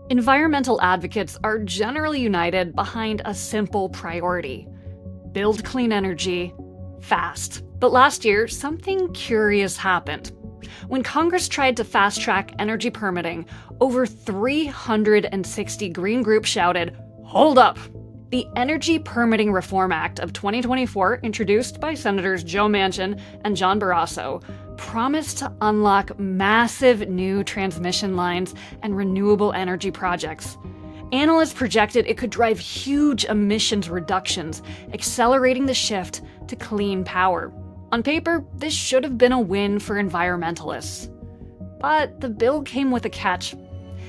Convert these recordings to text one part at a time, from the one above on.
Environmental advocates are generally united behind a simple priority: build clean energy fast. But last year, something curious happened. When Congress tried to fast track energy permitting, over 360 green groups shouted, "Hold up!" The Energy Permitting Reform Act of 2024, introduced by Senators Joe Manchin and John Barrasso, promised to unlock massive new transmission lines and renewable energy projects. Analysts projected it could drive huge emissions reductions, accelerating the shift to clean power. On paper, this should have been a win for environmentalists. But the bill came with a catch.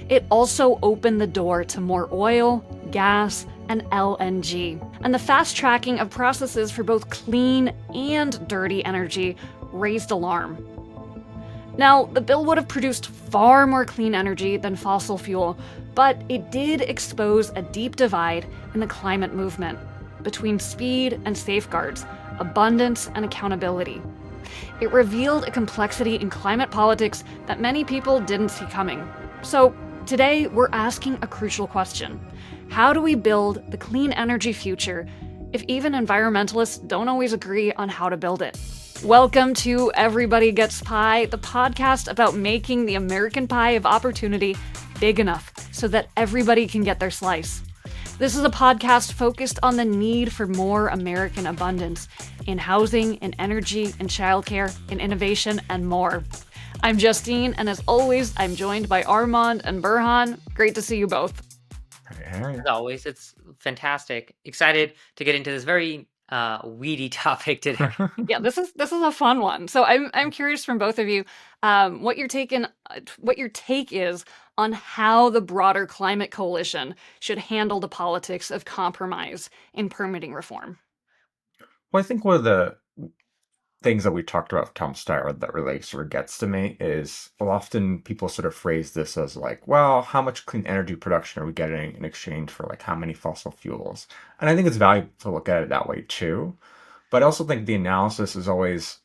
It also opened the door to more oil, gas, and LNG. And the fast tracking of processes for both clean and dirty energy raised alarm. Now, the bill would have produced far more clean energy than fossil fuel, but it did expose a deep divide in the climate movement between speed and safeguards, abundance and accountability. It revealed a complexity in climate politics that many people didn't see coming. So, today we're asking a crucial question. How do we build the clean energy future if even environmentalists don't always agree on how to build it? Welcome to Everybody Gets Pie, the podcast about making the American pie of opportunity big enough so that everybody can get their slice. This is a podcast focused on the need for more American abundance in housing, in energy, in childcare, in innovation, and more. I'm Justine, and as always, I'm joined by Armand and Burhan. Great to see you both. As always, it's fantastic. Excited to get into this very weedy topic today. Yeah, this is a fun one. So I'm curious from both of you, what your take is on how the broader climate coalition should handle the politics of compromise in permitting reform. Well, I think one of the things that we talked about with Tom Steyer that really sort of gets to me is, well, often people sort of phrase this as like, well, how much clean energy production are we getting in exchange for like how many fossil fuels? And I think it's valuable to look at it that way too. But I also think the analysis is always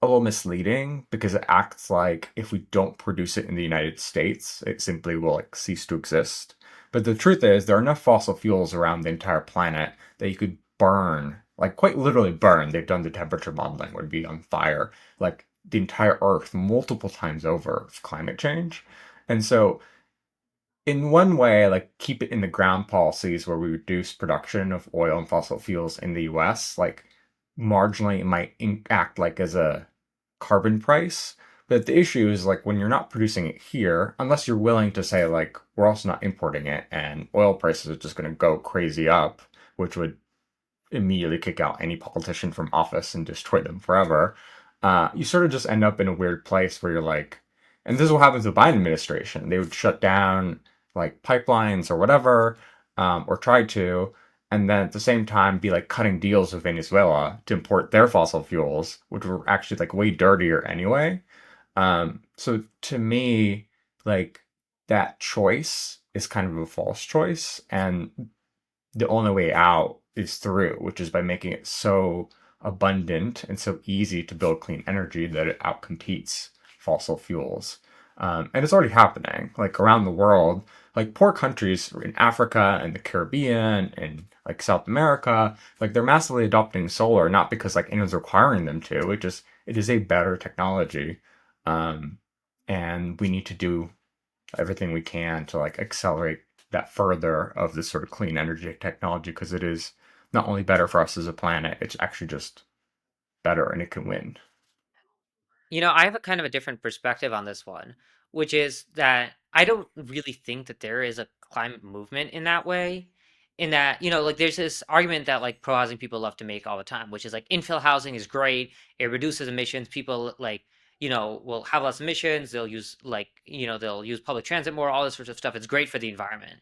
a little misleading because it acts like if we don't produce it in the United States, it simply will like cease to exist. But the truth is, there are enough fossil fuels around the entire planet that you could burn, like quite literally burn. They've done the temperature modeling, would be on fire, like the entire Earth multiple times over with climate change. And so, in one way, like keep it in the ground policies where we reduce production of oil and fossil fuels in the US, like marginally it might act like as a carbon price. But the issue is like when you're not producing it here, unless you're willing to say like we're also not importing it and oil prices are just going to go crazy up, which would immediately kick out any politician from office and destroy them forever. You sort of just end up in a weird place where you're like, and this is what happens with the Biden administration. They would shut down like pipelines or whatever, or try to, and then at the same time be like cutting deals with Venezuela to import their fossil fuels, which were actually like way dirtier anyway. So to me, like that choice is kind of a false choice, and the only way out is through, which is by making it so abundant and so easy to build clean energy that it outcompetes fossil fuels. And it's already happening, like around the world, like poor countries in Africa and the Caribbean and like South America, like they're massively adopting solar, not because like anyone's requiring them to. It is a better technology, and we need to do everything we can to like accelerate that further of this sort of clean energy technology because it is not only better for us as a planet, it's actually just better and it can win. I have a kind of a different perspective on this one, which is that I don't really think that there is a climate movement in that way. In that, like there's this argument that like pro housing people love to make all the time, which is like infill housing is great, it reduces emissions, people like, will have less emissions, they'll use like, they'll use public transit more, all this sort of stuff. It's great for the environment.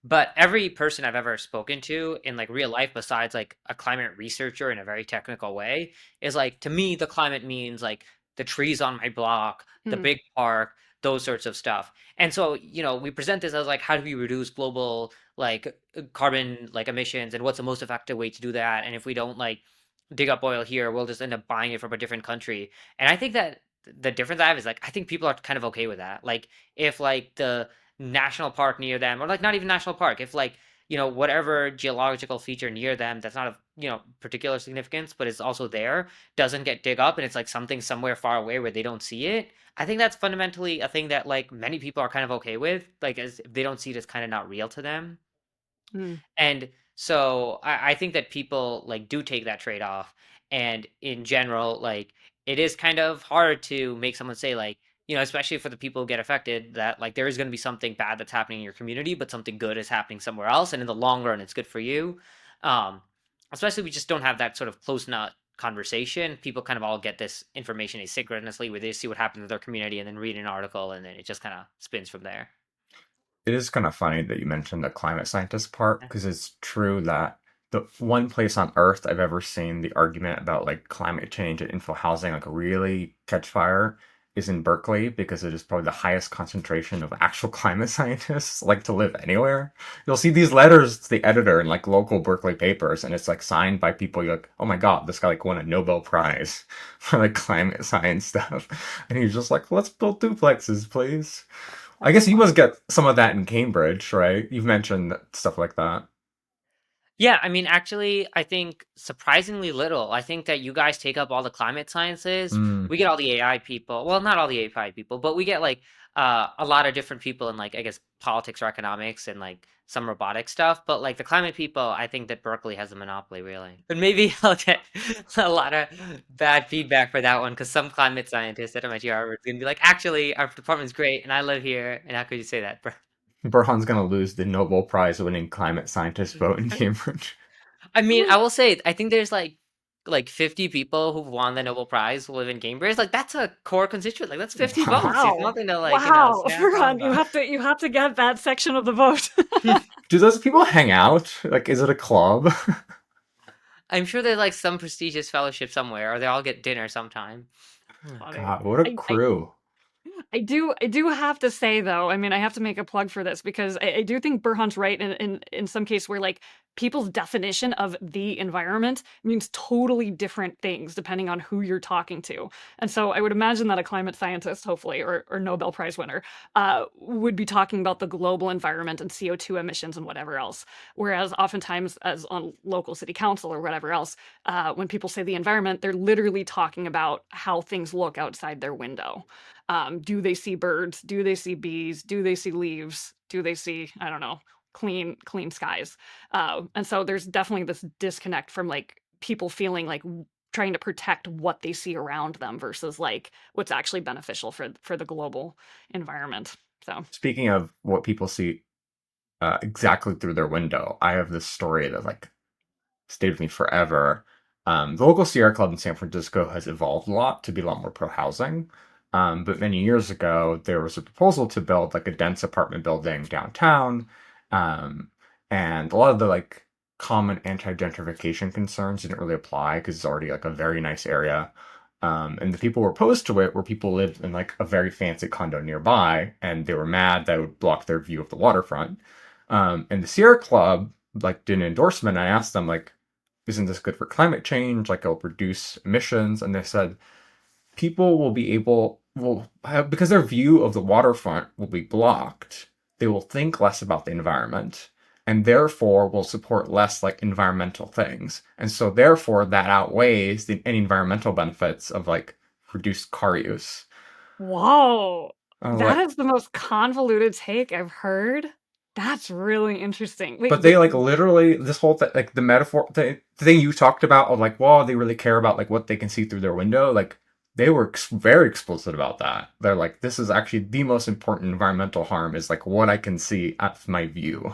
But every person I've ever spoken to in like real life, besides like a climate researcher in a very technical way, is like to me the climate means like the trees on my block, the big park, those sorts of stuff. And so, we present this as like how do we reduce global like carbon like emissions and what's the most effective way to do that? And if we don't like dig up oil here, we'll just end up buying it from a different country. And I think that the difference I have is like I think people are kind of okay with that. Like if like national park near them, or like not even national park, if like, whatever geological feature near them that's not of, particular significance, but it's also there, doesn't get dig up and it's like something somewhere far away where they don't see it. I think that's fundamentally a thing that like many people are kind of okay with, like as if they don't see it as kind of not real to them. Mm. And so I think that people like do take that trade off. And in general, like it is kind of hard to make someone say like, especially for the people who get affected, that like there is going to be something bad that's happening in your community, but something good is happening somewhere else. And in the long run, it's good for you. Um, Especially we just don't have that sort of close knit conversation. People kind of all get this information asynchronously where they see what happened in their community and then read an article and then it just kind of spins from there. It is kind of funny that you mentioned the climate scientist part because it's true that the one place on Earth I've ever seen the argument about like climate change and info housing like really catch fire is in Berkeley because it is probably the highest concentration of actual climate scientists like to live anywhere. You'll see these letters to the editor in like local Berkeley papers and it's like signed by people you're like, oh my God, this guy like won a Nobel Prize for like climate science stuff. And he's just like, let's build duplexes, please. I That's guess you fun. must get some of that in Cambridge, right? You've mentioned stuff like that. Yeah, I mean, actually, I think surprisingly little. I think that you guys take up all the climate sciences. Mm. We get all the AI people. Well, not all the AI people, but we get like a lot of different people in like I guess politics or economics and like some robotic stuff. But like the climate people, I think that Berkeley has a monopoly, really. But maybe I'll get a lot of bad feedback for that one because some climate scientist at MIT Harvard is gonna be like, actually, our department's great, and I live here, and how could you say that, bro? Burhan's gonna lose the Nobel Prize winning climate scientist vote in Cambridge. I mean, I will say, I think there's like 50 people who've won the Nobel Prize who live in Cambridge. Like that's a core constituent. Like that's 50 Wow. votes. It's Wow. nothing to like, Wow. snap Farhan, off you on. have to you have to get that section of the vote. Do those people hang out? Like, is it a club? I'm sure there's like some prestigious fellowship somewhere, or they all get dinner sometime. Oh Funny. God. God, what a I crew. I do have to say though, I mean, I have to make a plug for this because I do think Burhan's right in some case where like people's definition of the environment means totally different things depending on who you're talking to. And so I would imagine that a climate scientist, hopefully, or Nobel Prize winner, would be talking about the global environment and CO2 emissions and whatever else. Whereas oftentimes, as on local city council or whatever else, when people say the environment, they're literally talking about how things look outside their window. Do they see birds? Do they see bees? Do they see leaves? Do they see, I don't know, clean skies? And so there's definitely this disconnect from like people feeling like trying to protect what they see around them versus like what's actually beneficial for the global environment. So Speaking of what people see exactly through their window, I have this story that like stayed with me forever. The local Sierra Club in San Francisco has evolved a lot to be a lot more pro housing. But many years ago, there was a proposal to build like a dense apartment building downtown. Um, and a lot of the like common anti-gentrification concerns didn't really apply because it's already like a very nice area. And the people who were opposed to it were people who lived in like a very fancy condo nearby, and they were mad that it would block their view of the waterfront. And the Sierra Club like did an endorsement. I asked them like, isn't this good for climate change? Like it'll reduce emissions. And they said people will be able will have, because their view of the waterfront will be blocked, they will think less about the environment and therefore will support less like environmental things. And so therefore that outweighs any environmental benefits of like reduced car use. whoa, I was that like, is the most convoluted take I've heard. That's really interesting. but Wait, they like literally this whole thing, like the metaphor, the thing you talked about of like, well, they really care about like what they can see through their window. Like they were very explicit about that. They're like, this is actually the most important environmental harm is like what I can see at my view.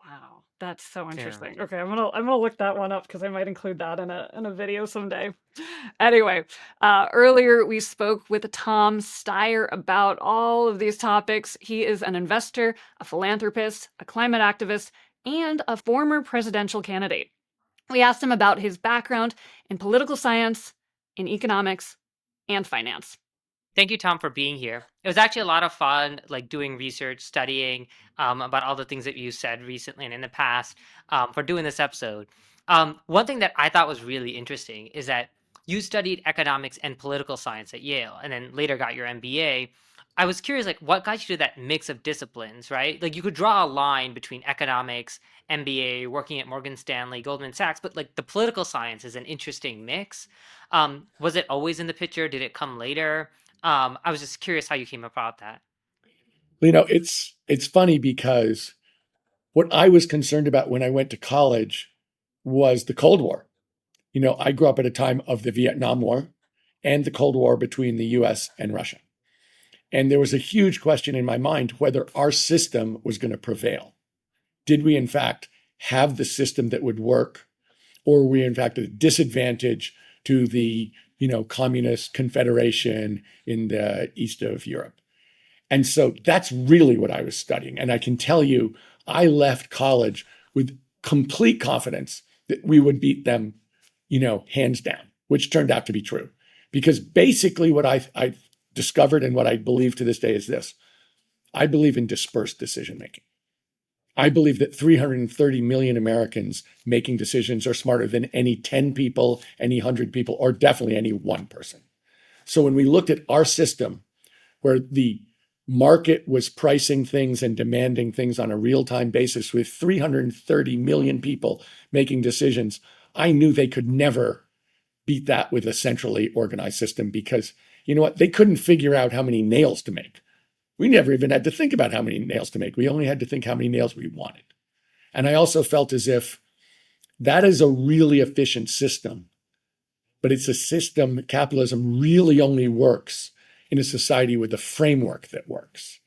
wow, that's so Yeah. interesting. Okay, I'm gonna look that one up because I might include that in a video someday. Anyway, earlier we spoke with Tom Steyer about all of these topics. He is an investor, a philanthropist, a climate activist, and a former presidential candidate. We asked him about his background in political science, in economics, and finance. Thank you, Tom, for being here. It was actually a lot of fun, like doing research, studying about all the things that you said recently and in the past for doing this episode. One thing that I thought was really interesting is that you studied economics and political science at Yale and then later got your MBA. I was curious, like, what got you to that mix of disciplines, right? Like, you could draw a line between economics, MBA, working at Morgan Stanley, Goldman Sachs, but like the political science is an interesting mix. Was it always in the picture? Did it come later? I was just curious how you came about that. It's funny because what I was concerned about when I went to college was the Cold War. I grew up at a time of the Vietnam War and the Cold War between the US and Russia. And there was a huge question in my mind whether our system was going to prevail. Did we, in fact, have the system that would work, or were we, in fact, at a disadvantage to the communist confederation in the east of Europe? And so that's really what I was studying. And I can tell you, I left college with complete confidence that we would beat them, hands down, which turned out to be true. Because basically what I discovered and what I believe to this day is this: I believe in dispersed decision making. I believe that 330 million Americans making decisions are smarter than any 10 people, any 100 people, or definitely any one person. So when we looked at our system, where the market was pricing things and demanding things on a real-time basis with 330 million people making decisions, I knew they could never beat that with a centrally organized system because, you know what, they couldn't figure out how many nails to make. We never even had to think about how many nails to make. We only had to think how many nails we wanted. And I also felt as if that is a really efficient system, but it's a system, capitalism really only works in a society with a framework that works.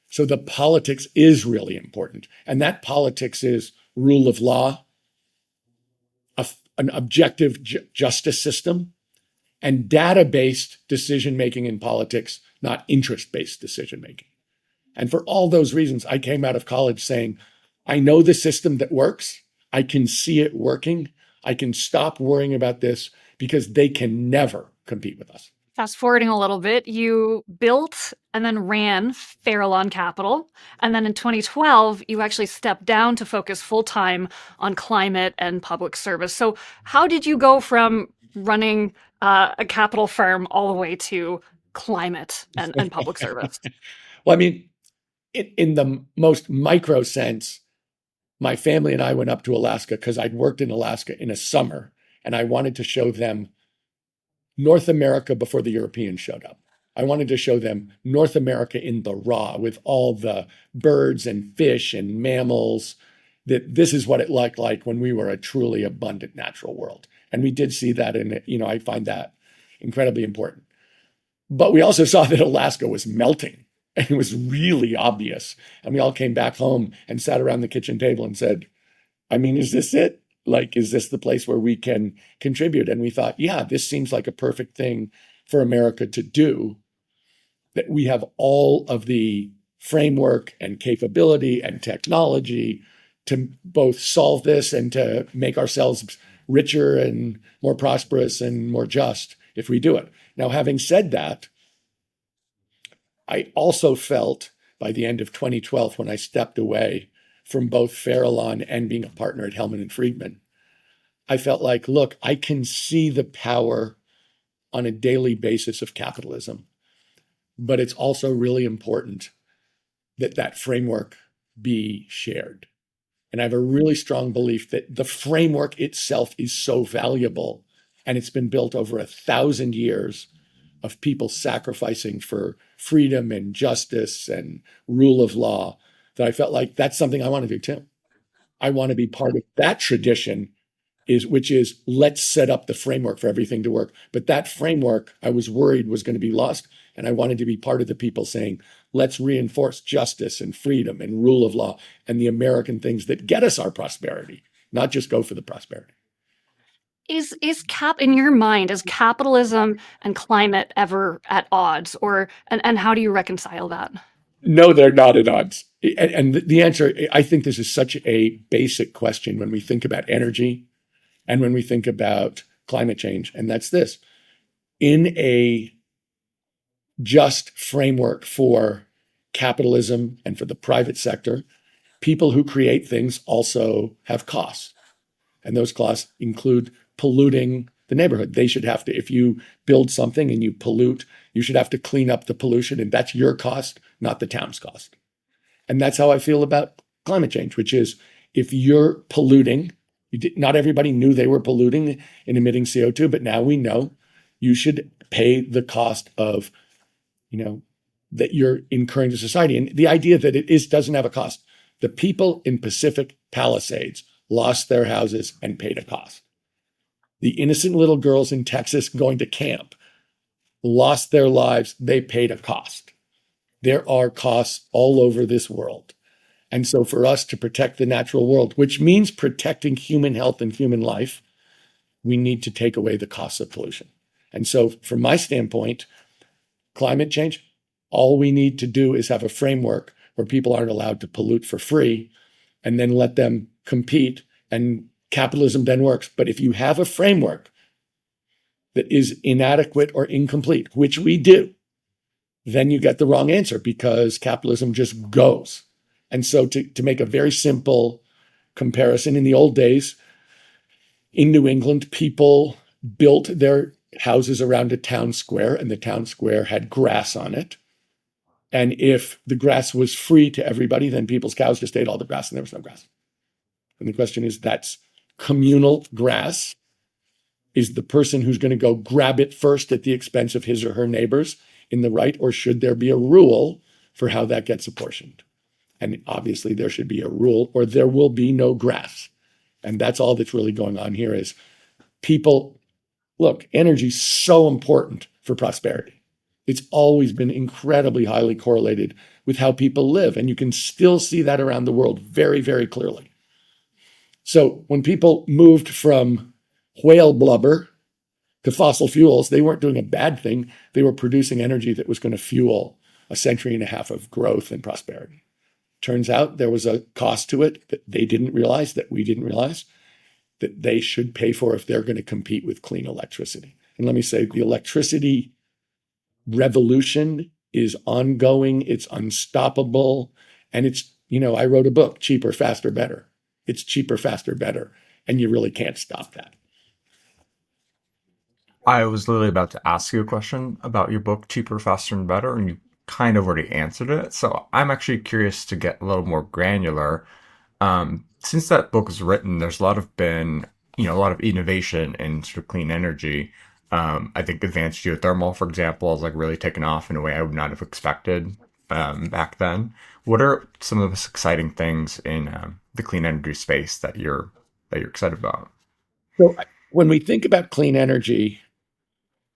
So the politics is really important. And that politics is rule of law, an objective justice system, and data-based decision-making in politics, not interest-based decision-making. And for all those reasons, I came out of college saying, I know the system that works. I can see it working. I can stop worrying about this because they can never compete with us. Fast forwarding a little bit, you built and then ran Farallon Capital. And then in 2012, you actually stepped down to focus full time on climate and public service. So, how did you go from running a capital firm all the way to climate and public service? Well, I mean, in the most micro sense, my family and I went up to Alaska because I'd worked in Alaska in a summer and I wanted to show them North America before the Europeans showed up. I wanted to show them North America in the raw with all the birds and fish and mammals, that this is what it looked like when we were a truly abundant natural world. And we did see that in it. I find that incredibly important. But we also saw that Alaska was melting and it was really obvious. And we all came back home and sat around the kitchen table and said, I mean, is this it? Like, is this the place where we can contribute? And we thought, yeah, this seems like a perfect thing for America to do, that we have all of the framework and capability and technology to both solve this and to make ourselves richer and more prosperous and more just if we do it. Now, having said that, I also felt by the end of 2012, when I stepped away from both Farallon and being a partner at Hellman and Friedman, I felt like, look, I can see the power on a daily basis of capitalism, but it's also really important that that framework be shared. And I have a really strong belief that the framework itself is so valuable, and it's been built over 1,000 years of people sacrificing for freedom and justice and rule of law, that I felt like that's something I want to do too. I want to be part of that tradition, which is let's set up the framework for everything to work. But that framework, I was worried was going to be lost. And I wanted to be part of the people saying, let's reinforce justice and freedom and rule of law and the American things that get us our prosperity, not just go for the prosperity. In your mind, is capitalism and climate ever at odds, or and how do you reconcile that? No, they're not at odds. And the answer, I think this is such a basic question when we think about energy and when we think about climate change. And that's this: in a just framework for capitalism and for the private sector, people who create things also have costs. And those costs include polluting the neighborhood. They should have to, if you build something and you pollute, you should have to clean up the pollution, and that's your cost, not the town's cost. And that's how I feel about climate change, which is if you're polluting, not everybody knew they were polluting and emitting CO2, but now we know you should pay the cost of, that you're incurring to society. And the idea that doesn't have a cost. The people in Pacific Palisades lost their houses and paid a cost. The innocent little girls in Texas going to camp lost their lives. They paid a cost. There are costs all over this world. And so for us to protect the natural world, which means protecting human health and human life, we need to take away the costs of pollution. And so from my standpoint, climate change, all we need to do is have a framework where people aren't allowed to pollute for free and then let them compete, and capitalism then works. But if you have a framework that is inadequate or incomplete, which we do, then you get the wrong answer because capitalism just goes. And so to make a very simple comparison, in the old days, in New England, people built their houses around a town square, and the town square had grass on it. And if the grass was free to everybody, then people's cows just ate all the grass and there was no grass. And the question is, that's communal grass. Is the person who's going to go grab it first at the expense of his or her neighbors in the right, or should there be a rule for how that gets apportioned? And obviously there should be a rule, or there will be no grass. And that's all that's really going on here is people, look, energy is so important for prosperity. It's always been incredibly highly correlated with how people live. And you can still see that around the world very, very clearly. So when people moved from whale blubber to fossil fuels, they weren't doing a bad thing. They were producing energy that was going to fuel a century and a half of growth and prosperity. Turns out there was a cost to it that they didn't realize, that we didn't realize, that they should pay for if they're going to compete with clean electricity. And let me say, the electricity revolution is ongoing, it's unstoppable, and it's, I wrote a book, Cheaper, Faster, Better. It's cheaper, faster, better, and you really can't stop that. I was literally about to ask you a question about your book, Cheaper, Faster, and Better, and you kind of already answered it. So I'm actually curious to get a little more granular. Since that book was written, there's a lot of innovation in sort of clean energy. I think advanced geothermal, for example, is like really taken off in a way I would not have expected back then. What are some of the most exciting things in the clean energy space that you're excited about? So when we think about clean energy,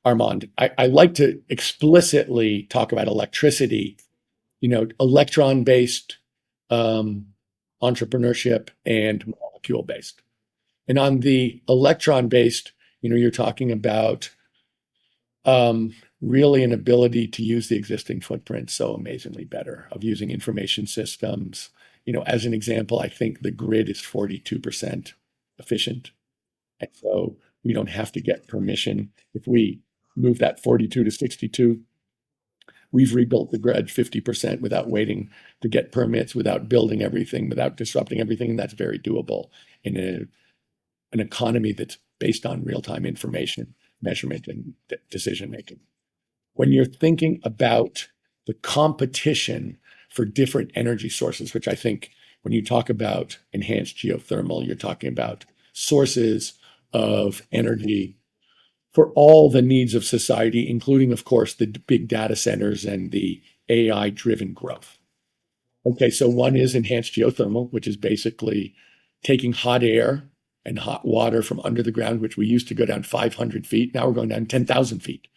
Armand, I like to explicitly talk about electricity, electron-based entrepreneurship and molecule-based. And on the electron-based, you're talking about really an ability to use the existing footprint so amazingly better, of using information systems. As an example, I think the grid is 42% efficient. And so we don't have to get permission. If we move that 42 to 62, we've rebuilt the grid 50% without waiting to get permits, without building everything, without disrupting everything. And that's very doable in an economy that's based on real-time information, measurement, and decision-making. When you're thinking about the competition for different energy sources, which I think when you talk about enhanced geothermal, you're talking about sources of energy for all the needs of society, including, of course, the big data centers and the AI-driven growth. Okay, so one is enhanced geothermal, which is basically taking hot air and hot water from under the ground, which we used to go down 500 feet. Now we're going down 10,000 feet.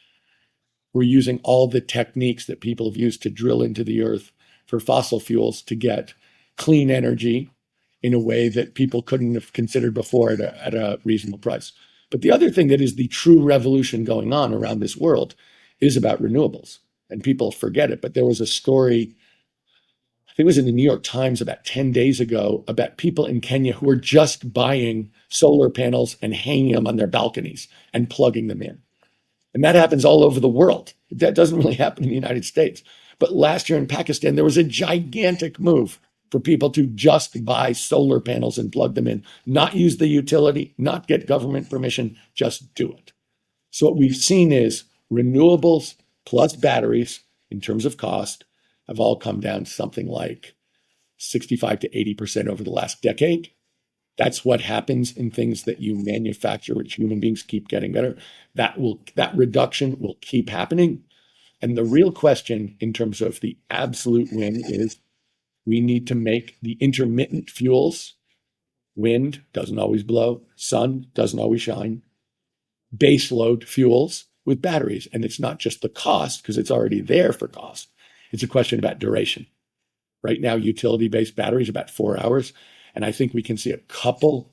We're using all the techniques that people have used to drill into the earth for fossil fuels to get clean energy in a way that people couldn't have considered before at a reasonable price. But the other thing that is the true revolution going on around this world is about renewables. And people forget it, but there was a story, I think it was in the New York Times about 10 days ago, about people in Kenya who were just buying solar panels and hanging them on their balconies and plugging them in. And that happens all over the world. That doesn't really happen in the United States. But last year in Pakistan, there was a gigantic move for people to just buy solar panels and plug them in, not use the utility, not get government permission, just do it. So what we've seen is renewables plus batteries in terms of cost have all come down something like 65 to 80% over the last decade. That's what happens in things that you manufacture, which human beings keep getting better. That reduction will keep happening. And the real question in terms of the absolute win is we need to make the intermittent fuels, wind doesn't always blow, sun doesn't always shine, base load fuels with batteries. And it's not just the cost, because it's already there for cost. It's a question about duration. Right now, utility-based batteries about 4 hours. And I think we can see a couple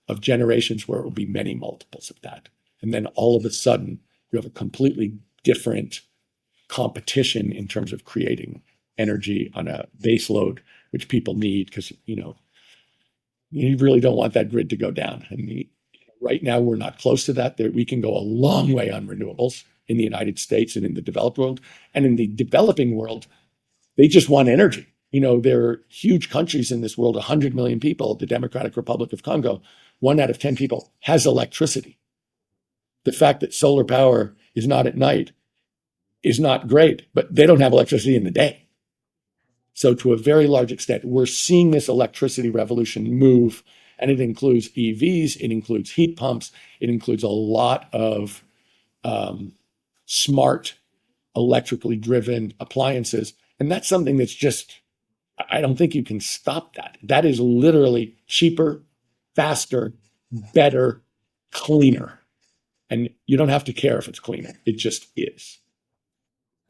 of generations where it will be many multiples of that. And then all of a sudden, you have a completely different competition in terms of creating energy on a base load, which people need because, you really don't want that grid to go down. And right now, we're not close to that. We can go a long way on renewables in the United States and in the developed world. And in the developing world, they just want energy. There are huge countries in this world, 100 million people, the Democratic Republic of Congo, 1 out of 10 people has electricity. The fact that solar power is not at night is not great, but they don't have electricity in the day. So to a very large extent, we're seeing this electricity revolution move, and it includes EVs, it includes heat pumps, it includes a lot of smart electrically driven appliances. And that's something that's just, I don't think you can stop that. That is literally cheaper, faster, better, cleaner. And you don't have to care if it's cleaner. It just is.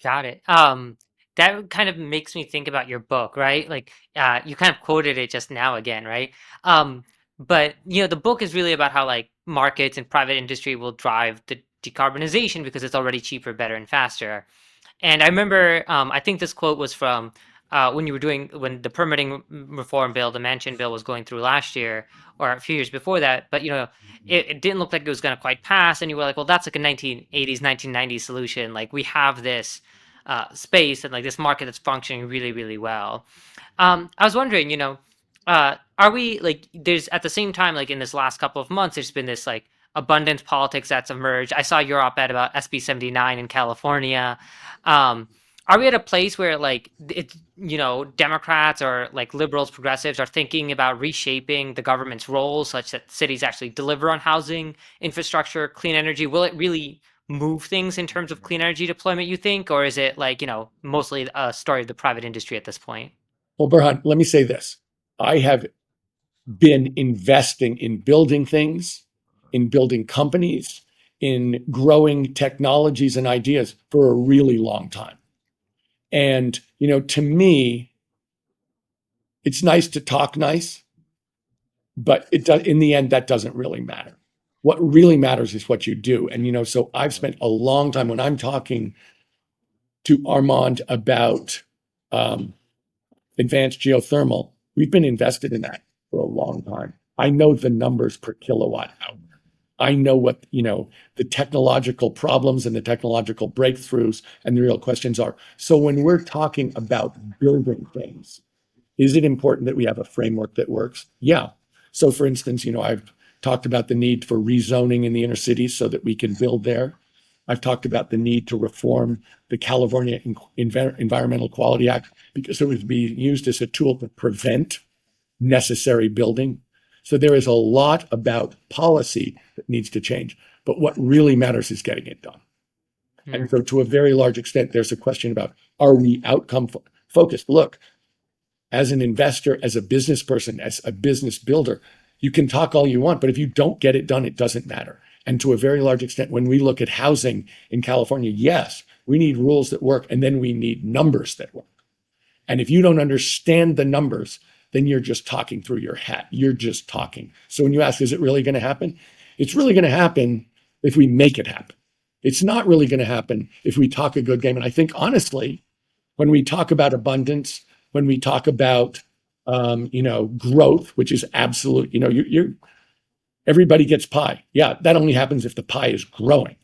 Got it. That kind of makes me think about your book, right? Like, you kind of quoted it just now again, right? But the book is really about how like markets and private industry will drive the decarbonization because it's already cheaper, better, and faster. And I remember, I think this quote was from when the permitting reform bill, the Manchin bill, was going through last year or a few years before that. But it didn't look like it was going to quite pass, and you were like, well, that's like a 1980s, 1990s solution. Like we have this space and like this market that's functioning really, really well. I was wondering, are we like there's at the same time like in this last couple of months, there's been this like abundance politics that's emerged. I saw your op-ed about SB 79 in California. Are we at a place where like Democrats or like liberals, progressives are thinking about reshaping the government's role such that cities actually deliver on housing, infrastructure, clean energy? Will it really move things in terms of clean energy deployment, you think, or is it like mostly a story of the private industry at this point? Well, Burhan, let me say this. I have been investing in building things, in building companies, in growing technologies and ideas for a really long time. And, to me, it's nice to talk nice, but in the end, that doesn't really matter. What really matters is what you do. And, so I've spent a long time when I'm talking to Armand about advanced geothermal, we've been invested in that for a long time. I know the numbers per kilowatt hour. I know what, the technological problems and the technological breakthroughs and the real questions are. So when we're talking about building things, is it important that we have a framework that works? Yeah. So for instance, I've talked about the need for rezoning in the inner cities so that we can build there. I've talked about the need to reform the California Environmental Quality Act because it was being used as a tool to prevent necessary building. So there is a lot about policy that needs to change. But what really matters is getting it done. And so to a very large extent, there's a question about, are we outcome focused? Look, as an investor, as a business person, as a business builder, you can talk all you want, but if you don't get it done, it doesn't matter. And to a very large extent, when we look at housing in California, yes, we need rules that work, and then we need numbers that work. And if you don't understand the numbers, then you're just talking through your hat. You're just talking. So when you ask, is it really going to happen? It's really going to happen if we make it happen. It's not really going to happen if we talk a good game. And I think, honestly, when we talk about abundance, when we talk about, growth, which is absolute, everybody gets pie. Yeah, that only happens if the pie is growing.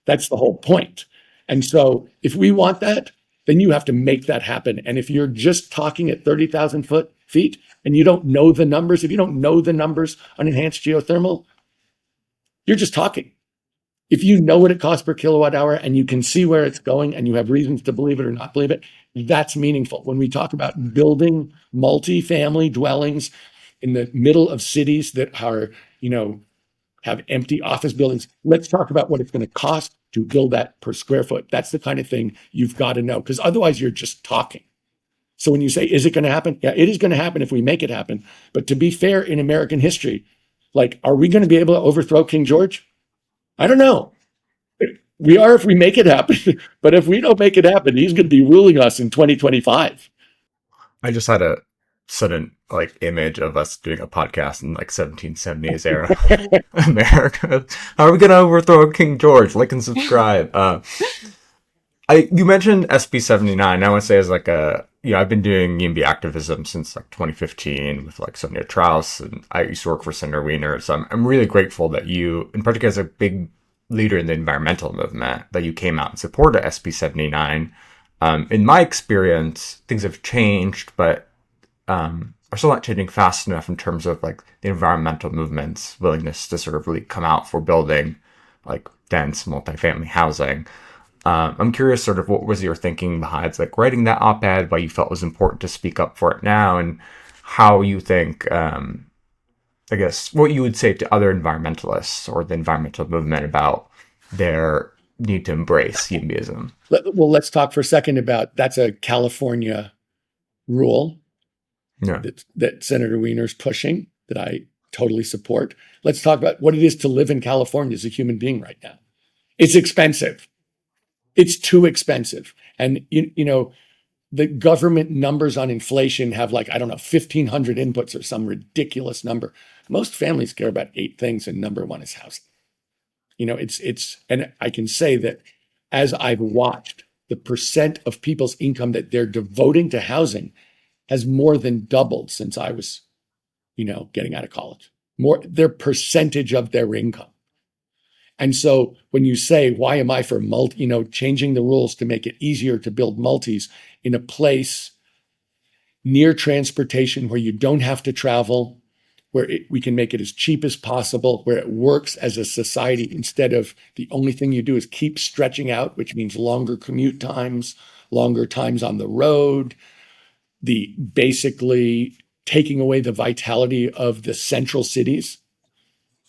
That's the whole point. And so if we want that, then you have to make that happen. And if you're just talking at 30,000 feet and you don't know the numbers, if you don't know the numbers on enhanced geothermal, you're just talking. If you know what it costs per kilowatt hour and you can see where it's going and you have reasons to believe it or not believe it, that's meaningful. When we talk about building multi-family dwellings in the middle of cities that are, have empty office buildings, let's talk about what it's going to cost to build that per square foot. That's the kind of thing you've got to know, because otherwise you're just talking. So when you say, is it going to happen? Yeah, it is going to happen if we make it happen. But to be fair, in American history, like, are we going to be able to overthrow King George? I don't know. We are if we make it happen. But if we don't make it happen, he's going to be ruling us in 2025. I just had a sudden image of us doing a podcast in 1770s era America. How are we gonna overthrow King George? Like and subscribe. You mentioned SB 79. I want to say as I've been doing EMB activism since 2015 with Sonia Traus, and I used to work for Senator Wiener. So I'm really grateful that you, in particular as a big leader in the environmental movement, that you came out and supported SB 79. In my experience, things have changed, but are still not changing fast enough in terms of the environmental movement's willingness to sort of really come out for building dense multifamily housing. I'm curious sort of what was your thinking behind writing that op-ed, why you felt it was important to speak up for it now, and how you think, I guess, what you would say to other environmentalists or the environmental movement about their need to embrace EMBism. Well, let's talk for a second about, that's a California rule that Senator Wiener's pushing, that I totally support. Let's talk about what it is to live in California as a human being right now. It's expensive. It's too expensive. And, the government numbers on inflation have 1,500 inputs or some ridiculous number. Most families care about 8 things, and number one is housing. And I can say that as I've watched, the percent of people's income that they're devoting to housing has more than doubled since I was, getting out of college. Their percentage of their income. And so when you say, why am I for changing the rules to make it easier to build multis in a place near transportation where you don't have to travel, where we can make it as cheap as possible, where it works as a society instead of the only thing you do is keep stretching out, which means longer commute times, longer times on the road, the basically taking away the vitality of the central cities.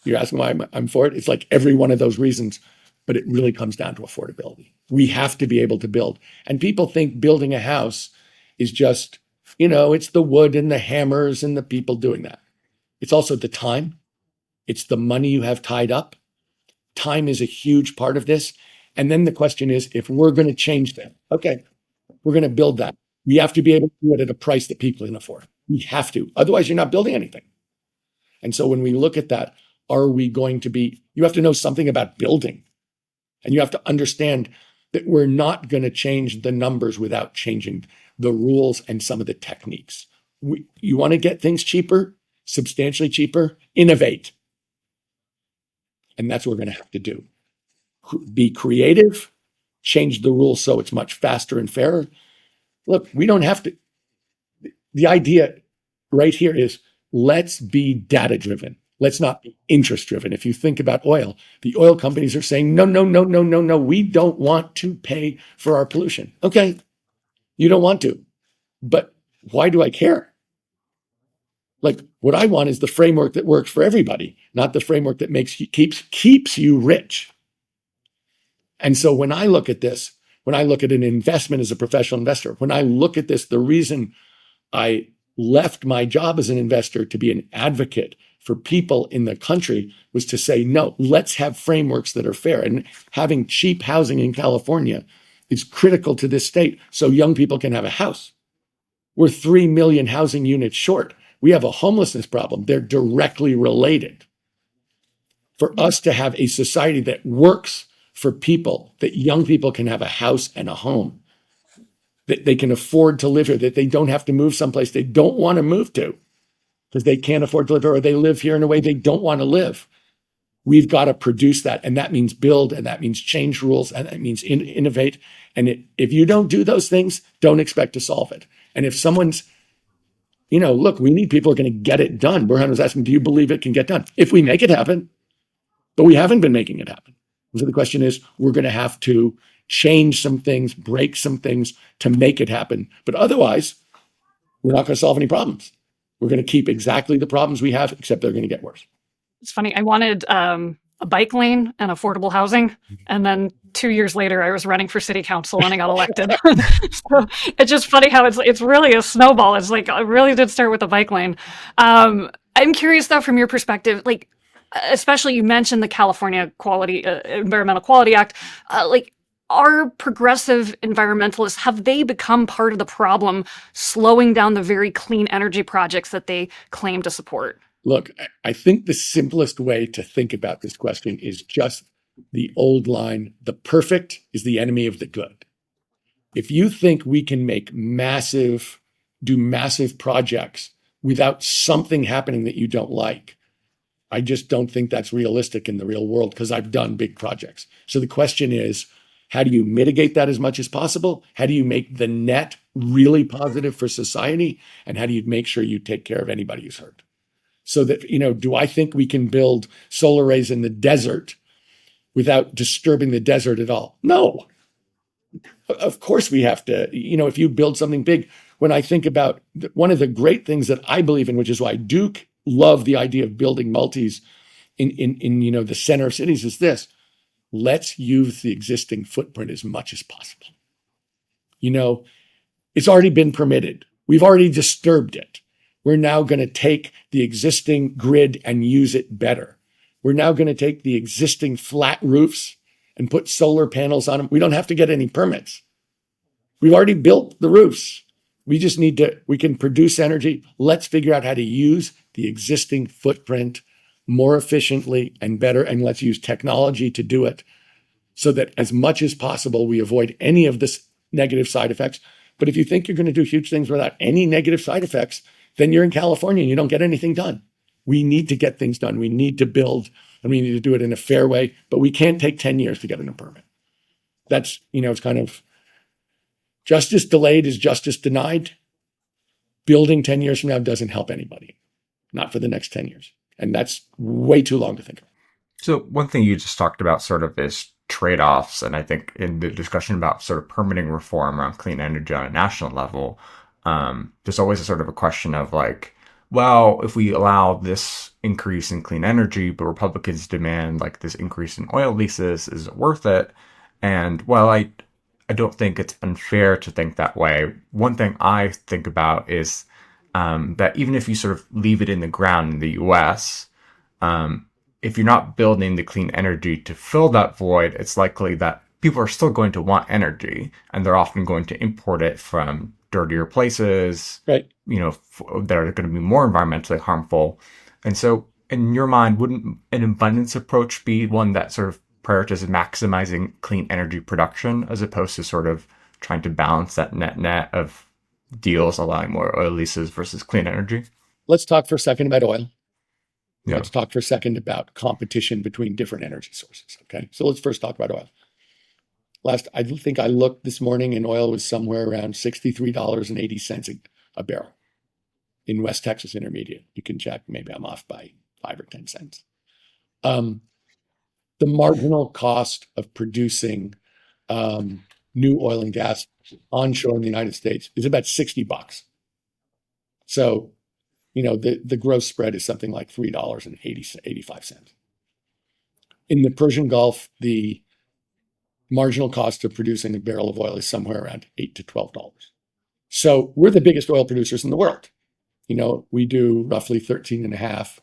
You're asking why I'm for it? It's every one of those reasons, but it really comes down to affordability. We have to be able to build. And people think building a house is just, it's the wood and the hammers and the people doing that. It's also the time. It's the money you have tied up. Time is a huge part of this. And then the question is, if we're going to change that, okay, we're going to build that. We have to be able to do it at a price that people can afford. We have to. Otherwise, you're not building anything. And so when we look at that, you have to know something about building. And you have to understand that we're not going to change the numbers without changing the rules and some of the techniques. You want to get things cheaper, substantially cheaper, innovate. And that's what we're going to have to do. Be creative, change the rules so it's much faster and fairer. Look, we don't have to. The idea right here is, let's be data-driven. Let's not be interest-driven. If you think about oil, the oil companies are saying, no, we don't want to pay for our pollution. Okay, you don't want to, but why do I care? What I want is the framework that works for everybody, not the framework that keeps you rich. And so when I look at this, when I look at an investment as a professional investor, when I look at this, the reason I left my job as an investor to be an advocate for people in the country was to say, no, let's have frameworks that are fair. And having cheap housing in California is critical to this state so young people can have a house. We're 3 million housing units short. We have a homelessness problem. They're directly related. For us to have a society that works for people, that young people can have a house and a home, that they can afford to live here, that they don't have to move someplace they don't want to move to because they can't afford to live here, or they live here in a way they don't want to live. We've got to produce that. And that means build, and that means change rules, and that means innovate. And if you don't do those things, don't expect to solve it. And if someone's, look, we need people who are going to get it done. Burhan was asking, do you believe it can get done? If we make it happen, but we haven't been making it happen. So the question is, we're going to have to change some things, break some things to make it happen. But otherwise, we're not going to solve any problems. We're going to keep exactly the problems we have, except they're going to get worse. It's funny. I wanted a bike lane and affordable housing. And then 2 years later, I was running for city council and I got elected. So it's just funny how it's really a snowball. It's like, I really did start with a bike lane. I'm curious though, from your perspective, like, especially you mentioned the California Environmental Quality Act, like, are progressive environmentalists, have they become part of the problem, slowing down the very clean energy projects that they claim to support? Look, I think the simplest way to think about this question is just the old line, the perfect is the enemy of the good. If you think we can do massive projects without something happening that you don't like, I just don't think that's realistic in the real world, because I've done big projects. So the question is, how do you mitigate that as much as possible? How do you make the net really positive for society? And how do you make sure you take care of anybody who's hurt? So that, do I think we can build solar arrays in the desert without disturbing the desert at all? No. Of course we have to, if you build something big, when I think about one of the great things that I believe in, which is why I do love the idea of building multis in the center of cities, is this: let's use the existing footprint as much as possible. It's already been permitted. We've already disturbed it. We're now going to take the existing grid and use it better. We're now going to take the existing flat roofs and put solar panels on them. We don't have to get any permits. We've already built the roofs. We can produce energy. Let's figure out how to use the existing footprint more efficiently and better. And let's use technology to do it so that as much as possible, we avoid any of this negative side effects. But if you think you're going to do huge things without any negative side effects, then you're in California and you don't get anything done. We need to get things done. We need to build, and we need to do it in a fair way, but we can't take 10 years to get a permit. That's, it's kind of justice delayed is justice denied. Building 10 years from now doesn't help anybody, not for the next 10 years. And that's way too long to think of. So one thing you just talked about sort of is trade-offs. And I think in the discussion about sort of permitting reform around clean energy on a national level, there's always a sort of a question of like, well, if we allow this increase in clean energy, but Republicans demand like this increase in oil leases, is it worth it? And well, I don't think it's unfair to think that way. One thing I think about is that even if you sort of leave it in the ground in the US, if you're not building the clean energy to fill that void, it's likely that people are still going to want energy, and they're often going to import it from dirtier places, right? That are going to be more environmentally harmful. And so in your mind, wouldn't an abundance approach be one that sort of prioritizes maximizing clean energy production as opposed to sort of trying to balance that net of deals allowing more oil leases versus clean energy? Let's talk for a second about oil. Yeah. Let's talk for a second about competition between different energy sources. Okay. So let's first talk about oil. I think I looked this morning and oil was somewhere around $63.80 a barrel in West Texas Intermediate. You can check. Maybe I'm off by 5 or 10 cents. The marginal cost of producing new oil and gas onshore in the United States is about $60. So, the gross spread is something like $3.85. In the Persian Gulf, the marginal cost of producing a barrel of oil is somewhere around $8 to $12. So we're the biggest oil producers in the world. We do roughly 13.5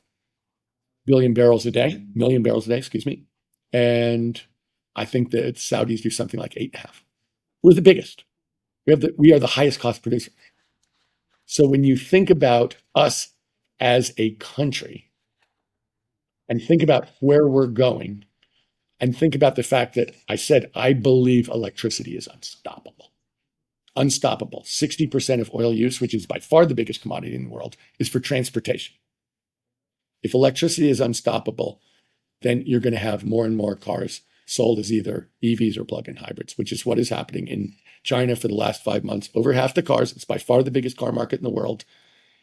million barrels a day, excuse me. And I think that Saudis do something like 8.5. We're the biggest. We are the highest cost producer. So when you think about us as a country and think about where we're going, and think about the fact that I said, I believe electricity is unstoppable. Unstoppable. 60% of oil use, which is by far the biggest commodity in the world, is for transportation. If electricity is unstoppable, then you're going to have more and more cars sold as either EVs or plug-in hybrids, which is what is happening in China for the last 5 months. Over half the cars, it's by far the biggest car market in the world,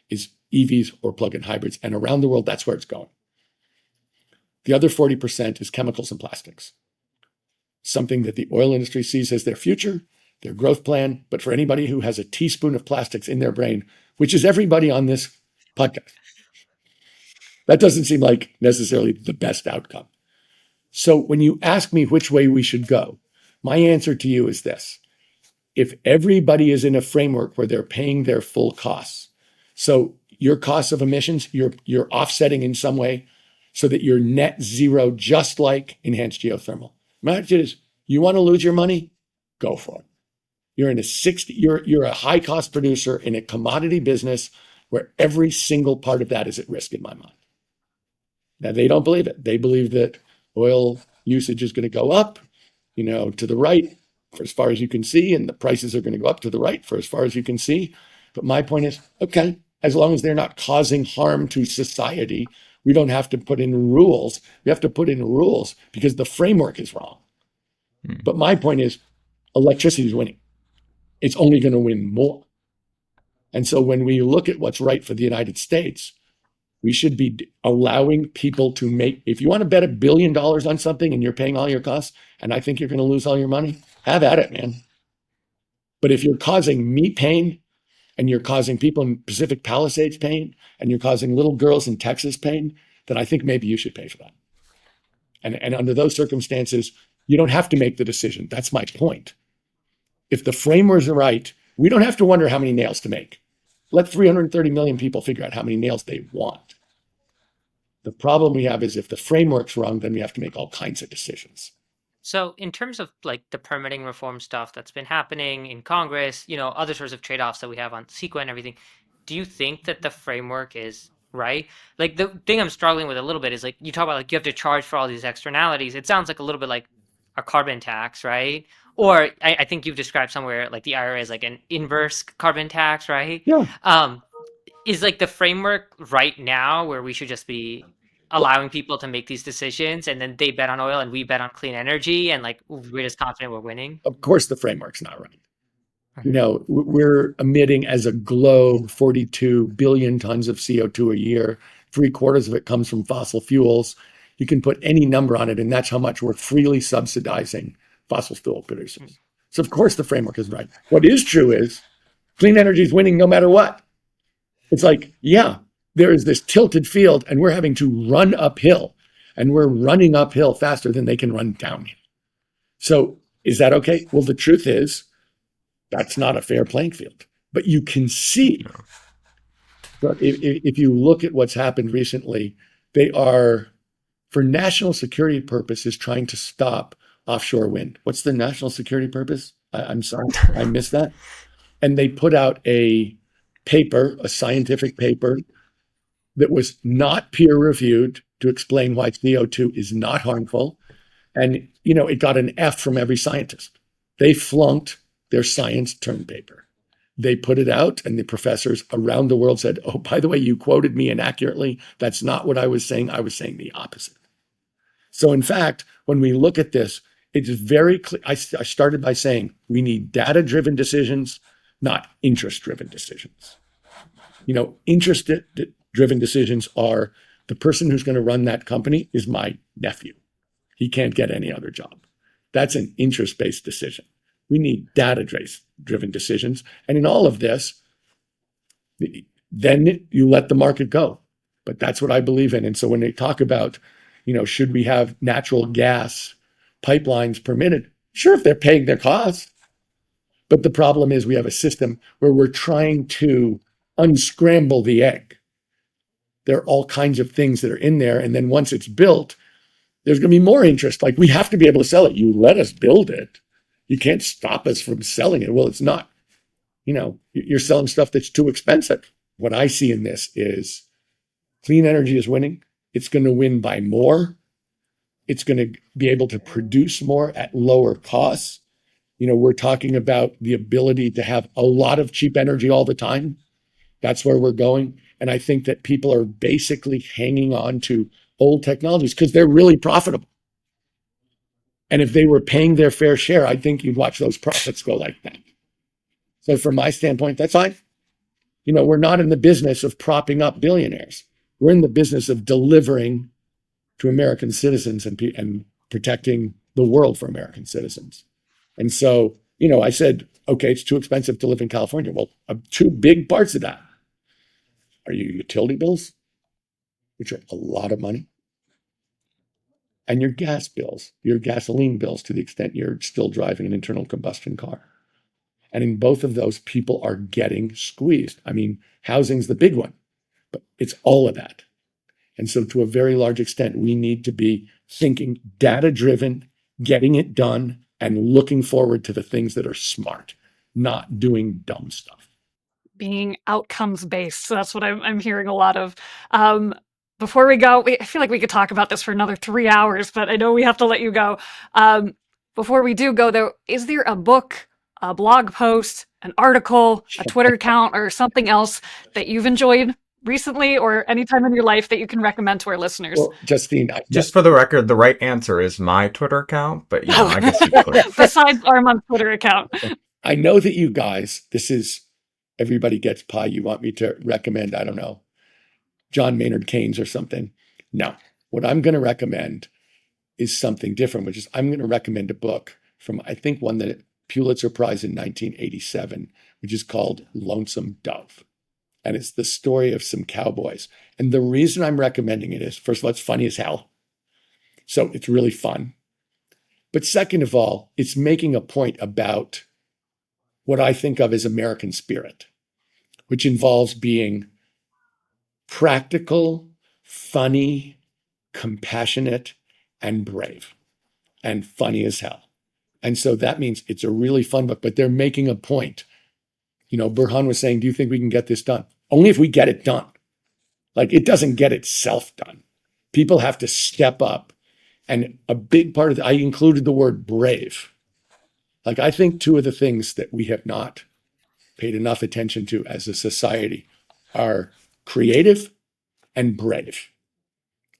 is EVs or plug-in hybrids. And around the world, that's where it's going. The other 40% is chemicals and plastics. something that the oil industry sees as their future, their growth plan. But for anybody who has a teaspoon of plastics in their brain, which is everybody on this podcast, that doesn't seem like necessarily the best outcome. So when you ask me which way we should go, my answer to you is this. If everybody is in a framework where they're paying their full costs, so your costs of emissions, you're offsetting in some way so that you're net zero, just like enhanced geothermal. My attitude is, you want to lose your money? Go for it. You're a high cost producer in a commodity business where every single part of that is at risk in my mind. Now, they don't believe it. They believe that oil usage is going to go up, to the right for as far as you can see, and the prices are going to go up to the right for as far as you can see. But my point is, okay, as long as they're not causing harm to society, we don't have to put in rules. We have to put in rules because the framework is wrong. But my point is, electricity is winning. It's only going to win more. And so when we look at what's right for the United States, we should be allowing people to make, if you want to bet $1 billion on something and you're paying all your costs, and I think you're going to lose all your money, have at it, man. But if you're causing me pain, and you're causing people in Pacific Palisades pain, and you're causing little girls in Texas pain, then I think maybe you should pay for that. And under those circumstances, you don't have to make the decision. That's my point. If the frameworks are right, we don't have to wonder how many nails to make. Let 330 million people figure out how many nails they want. The problem we have is if the framework's wrong, then we have to make all kinds of decisions. So in terms of like the permitting reform stuff that's been happening in Congress, other sorts of trade-offs that we have on CEQA and everything, do you think that the framework is right? Like the thing I'm struggling with a little bit is like you talk about like you have to charge for all these externalities. It sounds like a little bit like a carbon tax, right? Or I think you've described somewhere like the IRA as like an inverse carbon tax, right? Yeah. Is like the framework right now where we should just be allowing people to make these decisions and then they bet on oil and we bet on clean energy and like we're just confident we're winning? Of course, the framework's not right. We're emitting as a globe 42 billion tons of CO2 a year. 3/4 of it comes from fossil fuels. You can put any number on it, and that's how much we're freely subsidizing fossil fuel producers. So of course the framework is right. What is true is clean energy is winning no matter what. It's like, yeah, there is this tilted field and we're having to run uphill, and we're running uphill faster than they can run downhill. So is that okay? Well, the truth is that's not a fair playing field. But you can see, if you look at what's happened recently, they are, for national security purposes, trying to stop offshore wind. What's the national security purpose? I'm sorry, I missed that. And they put out a paper, a scientific paper that was not peer reviewed to explain why CO2 is not harmful. And, it got an F from every scientist. They flunked their science term paper. They put it out and the professors around the world said, oh, by the way, you quoted me inaccurately. That's not what I was saying. I was saying the opposite. So in fact, when we look at this, it's very clear. I started by saying we need data-driven decisions, not interest-driven decisions. Interest-driven decisions are the person who's going to run that company is my nephew. He can't get any other job. That's an interest-based decision. We need data-driven decisions. And in all of this, then you let the market go. But that's what I believe in. And so when they talk about, should we have natural gas pipelines permitted? Sure, if they're paying their costs. But the problem is we have a system where we're trying to unscramble the egg. There are all kinds of things that are in there. And then once it's built, there's going to be more interest. Like we have to be able to sell it. You let us build it. You can't stop us from selling it. Well, it's not, you're selling stuff that's too expensive. What I see in this is clean energy is winning. It's going to win by more. It's going to be able to produce more at lower costs. We're talking about the ability to have a lot of cheap energy all the time. That's where we're going. And I think that people are basically hanging on to old technologies because they're really profitable. And if they were paying their fair share, I think you'd watch those profits go like that. So from my standpoint, that's fine. We're not in the business of propping up billionaires. We're in the business of delivering to American citizens and protecting the world for American citizens. And so, I said, okay, it's too expensive to live in California. Well, two big parts of that are your utility bills, which are a lot of money, and your gas bills, your gasoline bills, to the extent you're still driving an internal combustion car. And in both of those, people are getting squeezed. I mean, housing's the big one, but it's all of that. And so to a very large extent, we need to be thinking data-driven, getting it done, and looking forward to the things that are smart, not doing dumb stuff. Being outcomes-based. That's what I'm hearing a lot of. Before we go, I feel like we could talk about this for another 3 hours, but I know we have to let you go. Before we do go, though, is there a book, a blog post, an article, a Twitter account, or something else that you've enjoyed recently or anytime in your life that you can recommend to our listeners? Well, Justine, Just for the record, the right answer is my Twitter account, but I guess you could. Besides Armand's Twitter account. I know that you guys, this is Everybody Gets Pie. You want me to recommend, I don't know, John Maynard Keynes or something. No, what I'm going to recommend is something different, which is I'm going to recommend a book from, I think, won the Pulitzer Prize in 1987, which is called Lonesome Dove. And it's the story of some cowboys. And the reason I'm recommending it is, first of all, it's funny as hell. So it's really fun. But second of all, it's making a point about what I think of as American spirit, which involves being practical, funny, compassionate, and brave, and funny as hell. And so that means it's a really fun book, but they're making a point. Burhan was saying, do you think we can get this done? Only if we get it done. Like, it doesn't get itself done. People have to step up. And a big part of I included the word brave. Like, I think two of the things that we have not paid enough attention to as a society are creative and brave.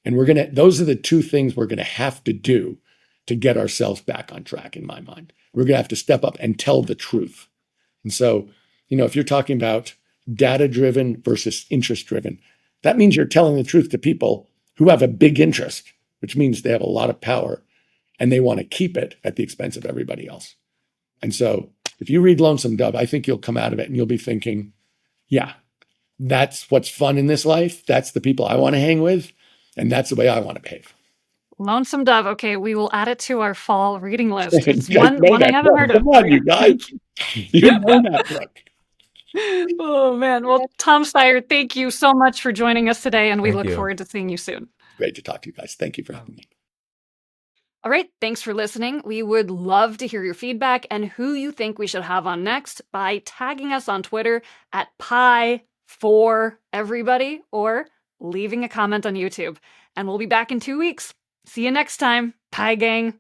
And those are the two things we're going to have to do to get ourselves back on track, in my mind. We're going to have to step up and tell the truth. And so, if you're talking about data-driven versus interest-driven, that means you're telling the truth to people who have a big interest, which means they have a lot of power and they want to keep it at the expense of everybody else. And so if you read Lonesome Dove, I think you'll come out of it and you'll be thinking, yeah, that's what's fun in this life. That's the people I want to hang with. And that's the way I want to behave. Lonesome Dove. Okay, we will add it to our fall reading list. It's You guys know one I that haven't book. heard of. Come on, you guys. You know that book. Oh, man. Well, Tom Steyer, thank you so much for joining us today, and we Thank look you. forward to seeing you soon. Great to talk to you guys. Thank you for having me. All right, thanks for listening. We would love to hear your feedback and who you think we should have on next by tagging us on Twitter at Pi4Everybody or leaving a comment on YouTube. And we'll be back in 2 weeks. See you next time. Pi gang.